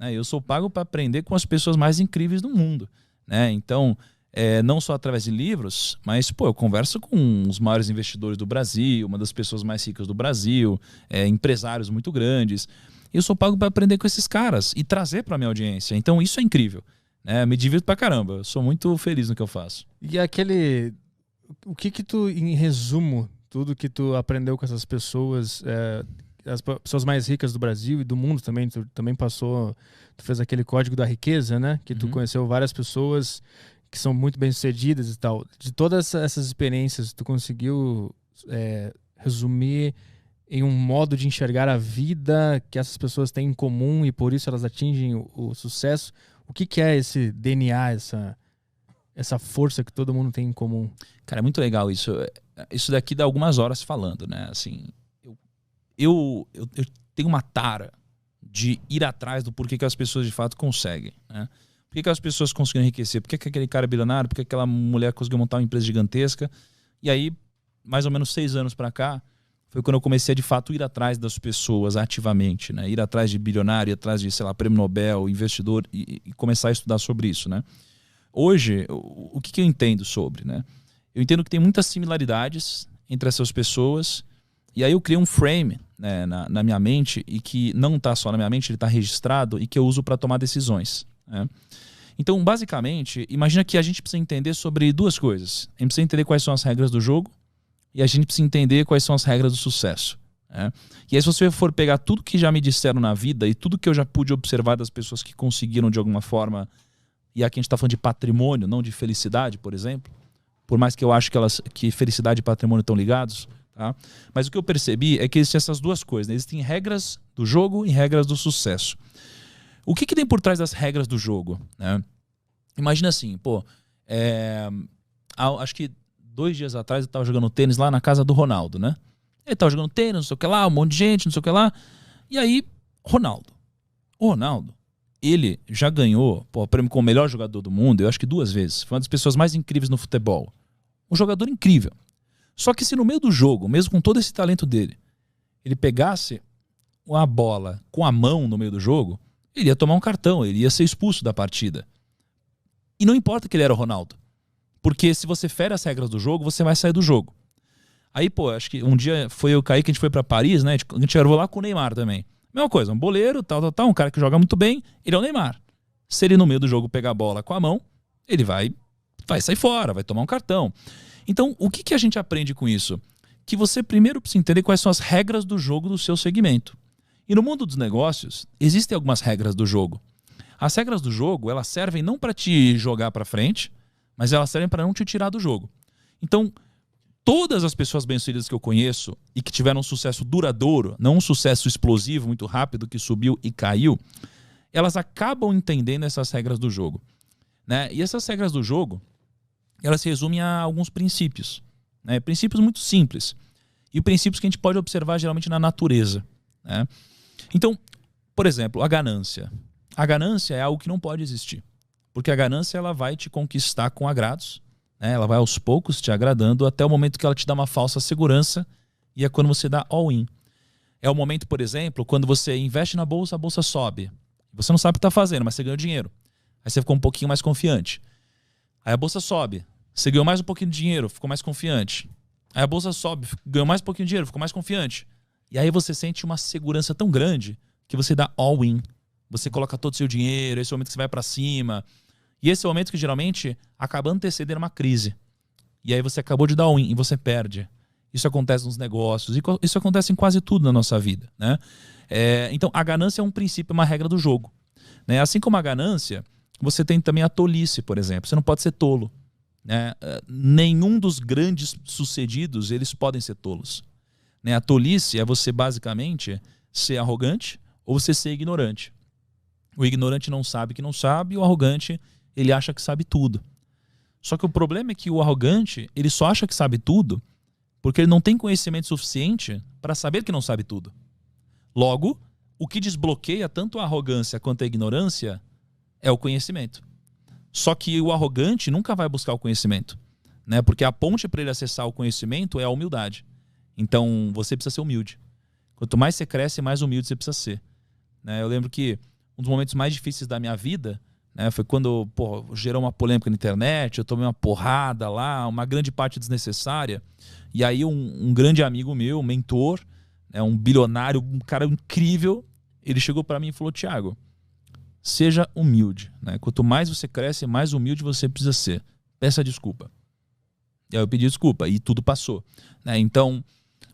né? Eu sou pago para aprender com as pessoas mais incríveis do mundo, né? Então, não só através de livros, mas pô, eu converso com os maiores investidores do Brasil, uma das pessoas mais ricas do Brasil, empresários muito grandes. Eu sou pago para aprender com esses caras e trazer para minha audiência. Então, isso é incrível, né? Me divirto pra caramba. Eu sou muito feliz no que eu faço. E o que tu, em resumo, tudo que tu aprendeu com essas pessoas, as pessoas mais ricas do Brasil e do mundo também, tu também passou, tu fez aquele código da riqueza, né? Que tu conheceu várias pessoas que são muito bem-sucedidas e tal. De todas essas experiências, tu conseguiu resumir em um modo de enxergar a vida que essas pessoas têm em comum e por isso elas atingem o sucesso? O que é esse DNA, essa força que todo mundo tem em comum? Cara, é muito legal isso. Isso daqui dá algumas horas falando, né? Assim, eu tenho uma tara de ir atrás do porquê que as pessoas de fato conseguem, né? Por que as pessoas conseguiram enriquecer? Por que aquele cara é bilionário? Por que aquela mulher conseguiu montar uma empresa gigantesca? E aí, mais ou menos 6 anos para cá, foi quando eu comecei a, de fato, ir atrás das pessoas ativamente, né? Ir atrás de bilionário, ir atrás de, sei lá, prêmio Nobel, investidor, e começar a estudar sobre isso, né? Hoje, o que eu entendo sobre, né? Eu entendo que tem muitas similaridades entre essas pessoas, e aí eu criei um frame, né, na minha mente, e que não está só na minha mente, ele está registrado, e que eu uso para tomar decisões, né? Então, basicamente, imagina que a gente precisa entender sobre 2 coisas. A gente precisa entender quais são as regras do jogo, e a gente precisa entender quais são as regras do sucesso, né? E aí, se você for pegar tudo que já me disseram na vida e tudo que eu já pude observar das pessoas que conseguiram de alguma forma, e aqui a gente está falando de patrimônio, não de felicidade, por exemplo, por mais que eu acho que felicidade e patrimônio estão ligados, tá? Mas o que eu percebi é que existem essas 2 coisas, né? Existem regras do jogo e regras do sucesso. O que tem por trás das regras do jogo, né? Imagina assim, pô, acho que 2 dias atrás eu estava jogando tênis lá na casa do Ronaldo, né? Ele estava jogando tênis, não sei o que lá, um monte de gente, não sei o que lá. E aí, o Ronaldo, ele já ganhou o prêmio como o melhor jogador do mundo, eu acho que 2 vezes. Foi uma das pessoas mais incríveis no futebol. Um jogador incrível. Só que se no meio do jogo, mesmo com todo esse talento dele, ele pegasse uma bola com a mão no meio do jogo, ele ia tomar um cartão, ele ia ser expulso da partida. E não importa que ele era o Ronaldo. Porque se você fere as regras do jogo, você vai sair do jogo. Aí, pô, acho que um dia foi eu e o Kaique, a gente foi pra Paris, né? A gente gravou lá com o Neymar também. Mesma coisa, um boleiro, tal, um cara que joga muito bem, ele é o Neymar. Se ele no meio do jogo pegar a bola com a mão, ele vai sair fora, vai tomar um cartão. Então, o que a gente aprende com isso? Que você primeiro precisa entender quais são as regras do jogo do seu segmento. E no mundo dos negócios, existem algumas regras do jogo. As regras do jogo, elas servem não para te jogar para frente, mas elas servem para não te tirar do jogo. Então, todas as pessoas bem-sucedidas que eu conheço e que tiveram um sucesso duradouro, não um sucesso explosivo, muito rápido, que subiu e caiu, elas acabam entendendo essas regras do jogo, né? E essas regras do jogo, elas se resumem a alguns princípios, né? Princípios muito simples. E princípios que a gente pode observar geralmente na natureza, né? Então, por exemplo, a ganância. A ganância é algo que não pode existir. Porque a ganância, ela vai te conquistar com agrados, né? Ela vai aos poucos te agradando até o momento que ela te dá uma falsa segurança, e é quando você dá all-in. É o momento, por exemplo, quando você investe na bolsa, a bolsa sobe. Você não sabe o que está fazendo, mas você ganhou dinheiro. Aí você ficou um pouquinho mais confiante. Aí a bolsa sobe. Você ganhou mais um pouquinho de dinheiro, ficou mais confiante. Aí a bolsa sobe, ganhou mais um pouquinho de dinheiro, ficou mais confiante. E aí você sente uma segurança tão grande que você dá all-in. Você coloca todo o seu dinheiro, esse é o momento que você vai para cima. E esse é o momento que geralmente acaba antecedendo uma crise. E aí você acabou de dar all-in e você perde. Isso acontece nos negócios, e isso acontece em quase tudo na nossa vida, né? Então a ganância é um princípio, uma regra do jogo, né? Assim como a ganância, você tem também a tolice, por exemplo. Você não pode ser tolo, né? Nenhum dos grandes sucedidos, eles podem ser tolos, né? A tolice é você basicamente ser arrogante ou você ser ignorante. O ignorante não sabe que não sabe, e o arrogante, ele acha que sabe tudo. Só que o problema é que o arrogante, ele só acha que sabe tudo porque ele não tem conhecimento suficiente para saber que não sabe tudo. Logo, o que desbloqueia tanto a arrogância quanto a ignorância é o conhecimento. Só que o arrogante nunca vai buscar o conhecimento, né? Porque a ponte para ele acessar o conhecimento é a humildade. Então, você precisa ser humilde. Quanto mais você cresce, mais humilde você precisa ser, né? Eu lembro que um dos momentos mais difíceis da minha vida, né? Foi quando, gerou uma polêmica na internet, eu tomei uma porrada lá, uma grande parte desnecessária. E aí um grande amigo meu, um mentor, né, um bilionário, um cara incrível, ele chegou para mim e falou: Thiago, seja humilde, né? Quanto mais você cresce, mais humilde você precisa ser. Peça desculpa. E aí eu pedi desculpa e tudo passou, né? Então,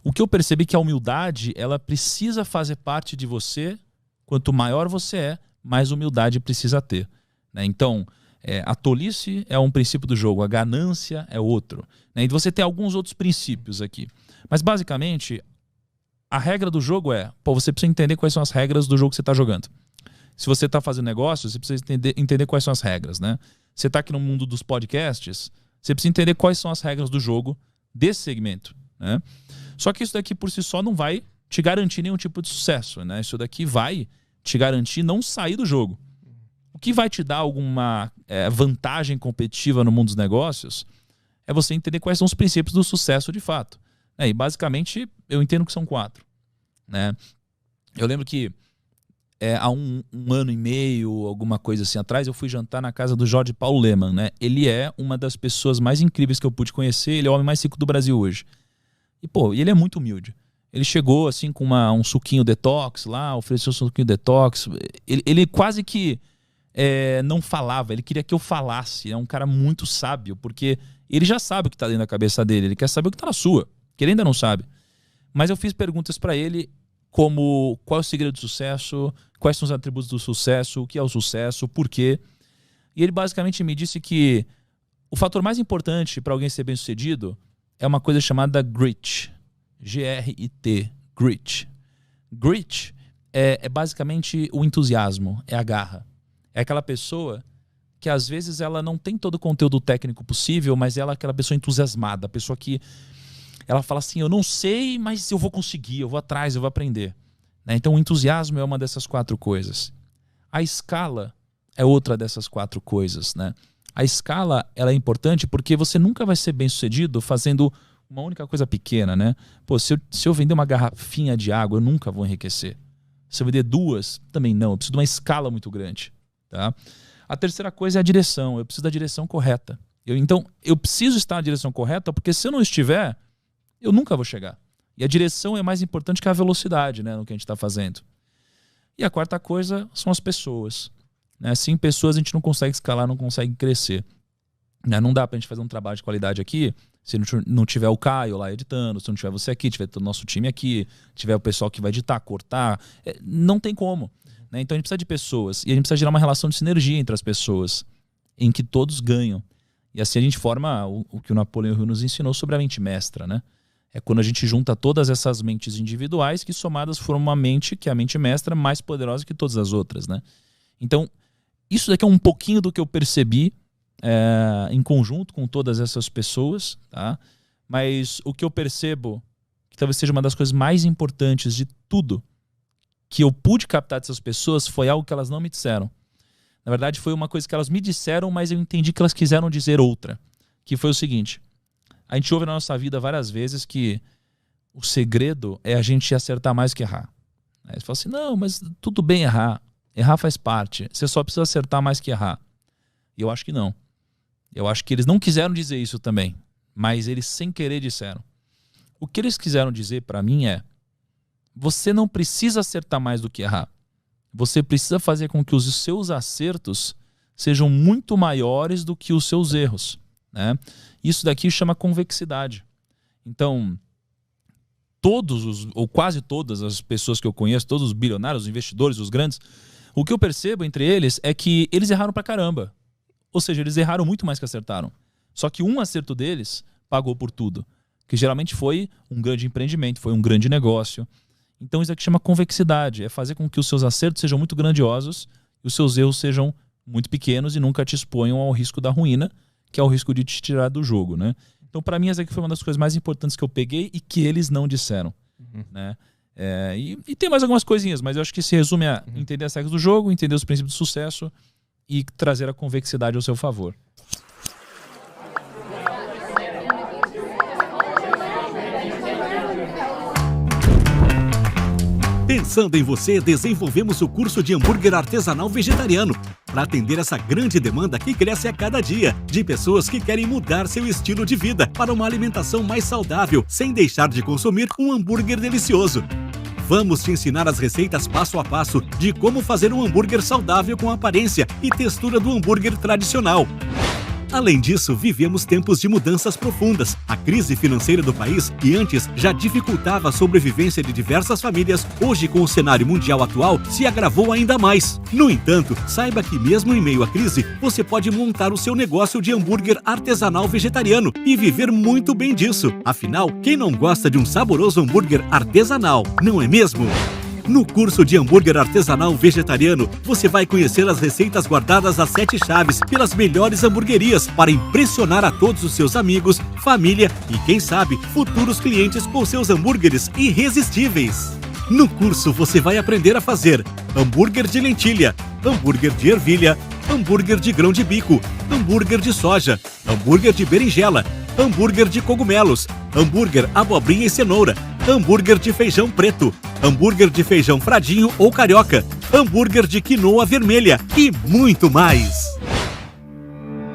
o que eu percebi é que a humildade, ela precisa fazer parte de você. Quanto maior você é, mais humildade precisa ter, né? Então, a tolice é um princípio do jogo, a ganância é outro, né? E você tem alguns outros princípios aqui. Mas, basicamente, a regra do jogo você precisa entender quais são as regras do jogo que você está jogando. Se você está fazendo negócio, você precisa entender quais são as regras, né? Você está aqui no mundo dos podcasts, você precisa entender quais são as regras do jogo desse segmento, né? Só que isso daqui por si só não vai te garantir nenhum tipo de sucesso, né? Isso daqui vai te garantir não sair do jogo. O que vai te dar alguma vantagem competitiva no mundo dos negócios é você entender quais são os princípios do sucesso de fato. E basicamente eu entendo que são 4, né? Eu lembro que há um ano e meio, alguma coisa assim atrás, eu fui jantar na casa do Jorge Paulo Lemann, né? Ele é uma das pessoas mais incríveis que eu pude conhecer, ele é o homem mais rico do Brasil hoje. E ele é muito humilde. Ele chegou assim com um suquinho detox lá, ofereceu um suquinho detox. Ele quase que não falava, ele queria que eu falasse. É um cara muito sábio, porque ele já sabe o que está dentro da cabeça dele, ele quer saber o que está na sua, que ele ainda não sabe. Mas eu fiz perguntas para ele como qual é o segredo do sucesso, quais são os atributos do sucesso, o que é o sucesso, por quê. E ele basicamente me disse que o fator mais importante para alguém ser bem-sucedido é uma coisa chamada grit. G-R-I-T. Grit. Grit é basicamente o entusiasmo, é a garra. É aquela pessoa que às vezes ela não tem todo o conteúdo técnico possível, mas ela é aquela pessoa entusiasmada, a pessoa que ela fala assim: eu não sei, mas eu vou conseguir, eu vou atrás, eu vou aprender, né? Então o entusiasmo é uma dessas 4 coisas. A escala é outra dessas 4 coisas, né? A escala, ela é importante porque você nunca vai ser bem sucedido fazendo uma única coisa pequena, né? Se eu vender uma garrafinha de água, eu nunca vou enriquecer. Se eu vender 2, também não. Eu preciso de uma escala muito grande, tá? A terceira coisa é a direção. Eu preciso da direção correta. Então, eu preciso estar na direção correta, porque se eu não estiver, eu nunca vou chegar. E a direção é mais importante que a velocidade, né, no que a gente está fazendo. E a quarta coisa são as pessoas, né? Sem pessoas a gente não consegue escalar, não consegue crescer, né? Não dá pra gente fazer um trabalho de qualidade aqui se não tiver o Caio lá editando, se não tiver você aqui, tiver todo o nosso time aqui, tiver o pessoal que vai editar, cortar, não tem como, né? Então a gente precisa de pessoas e a gente precisa gerar uma relação de sinergia entre as pessoas em que todos ganham. E assim a gente forma o que o Napoleão Hill nos ensinou sobre a mente mestra, né? É quando a gente junta todas essas mentes individuais que somadas formam uma mente, que é a mente mestra, mais poderosa que todas as outras, né? Então, isso daqui é um pouquinho do que eu percebi em conjunto com todas essas pessoas, tá? Mas o que eu percebo, que talvez seja uma das coisas mais importantes de tudo que eu pude captar dessas pessoas, foi algo que elas não me disseram. Na verdade, foi uma coisa que elas me disseram, mas eu entendi que elas quiseram dizer outra. Que foi o seguinte: a gente ouve na nossa vida várias vezes que o segredo é a gente acertar mais que errar. Aí você fala assim: não, mas tudo bem errar. Errar faz parte. Você só precisa acertar mais que errar. E eu acho que não. Eu acho que eles não quiseram dizer isso também, mas eles sem querer disseram. O que eles quiseram dizer para mim é: você não precisa acertar mais do que errar. Você precisa fazer com que os seus acertos sejam muito maiores do que os seus erros, né? Isso daqui chama convexidade. Então, ou quase todas as pessoas que eu conheço, todos os bilionários, os investidores, os grandes, o que eu percebo entre eles é que eles erraram pra caramba. Ou seja, eles erraram muito mais que acertaram. Só que um acerto deles pagou por tudo. Que geralmente foi um grande empreendimento, foi um grande negócio. Então isso aqui chama convexidade. É fazer com que os seus acertos sejam muito grandiosos e os seus erros sejam muito pequenos e nunca te exponham ao risco da ruína, que é o risco de te tirar do jogo, né? Então, para mim, essa aqui foi uma das coisas mais importantes que eu peguei e que eles não disseram, né? E tem mais algumas coisinhas, mas eu acho que se resume a entender as regras do jogo, entender os princípios do sucesso e trazer a convexidade ao seu favor. Pensando em você, desenvolvemos o curso de hambúrguer artesanal vegetariano para atender essa grande demanda que cresce a cada dia de pessoas que querem mudar seu estilo de vida para uma alimentação mais saudável, sem deixar de consumir um hambúrguer delicioso. Vamos te ensinar as receitas passo a passo de como fazer um hambúrguer saudável com a aparência e textura do hambúrguer tradicional. Além disso, vivemos tempos de mudanças profundas. A crise financeira do país, que antes já dificultava a sobrevivência de diversas famílias, hoje com o cenário mundial atual, se agravou ainda mais. No entanto, saiba que mesmo em meio à crise, você pode montar o seu negócio de hambúrguer artesanal vegetariano e viver muito bem disso. Afinal, quem não gosta de um saboroso hambúrguer artesanal, não é mesmo? No curso de hambúrguer artesanal vegetariano, você vai conhecer as receitas guardadas às 7 chaves pelas melhores hamburguerias para impressionar a todos os seus amigos, família e, quem sabe, futuros clientes com seus hambúrgueres irresistíveis. No curso, você vai aprender a fazer hambúrguer de lentilha, hambúrguer de ervilha, hambúrguer de grão de bico, hambúrguer de soja, hambúrguer de berinjela, hambúrguer de cogumelos, hambúrguer abobrinha e cenoura, hambúrguer de feijão preto, hambúrguer de feijão fradinho ou carioca, hambúrguer de quinoa vermelha e muito mais.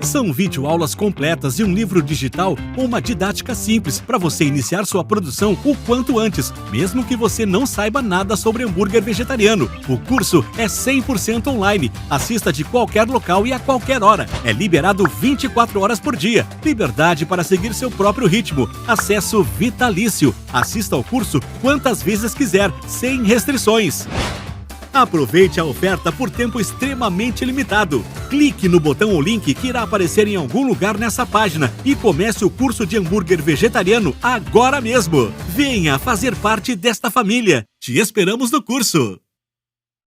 São videoaulas completas e um livro digital com uma didática simples para você iniciar sua produção o quanto antes, mesmo que você não saiba nada sobre hambúrguer vegetariano. O curso é 100% online. Assista de qualquer local e a qualquer hora. É liberado 24 horas por dia. Liberdade para seguir seu próprio ritmo. Acesso vitalício. Assista ao curso quantas vezes quiser, sem restrições. Aproveite a oferta por tempo extremamente limitado. Clique no botão ou link que irá aparecer em algum lugar nessa página e comece o curso de hambúrguer vegetariano agora mesmo. Venha fazer parte desta família. Te esperamos no curso.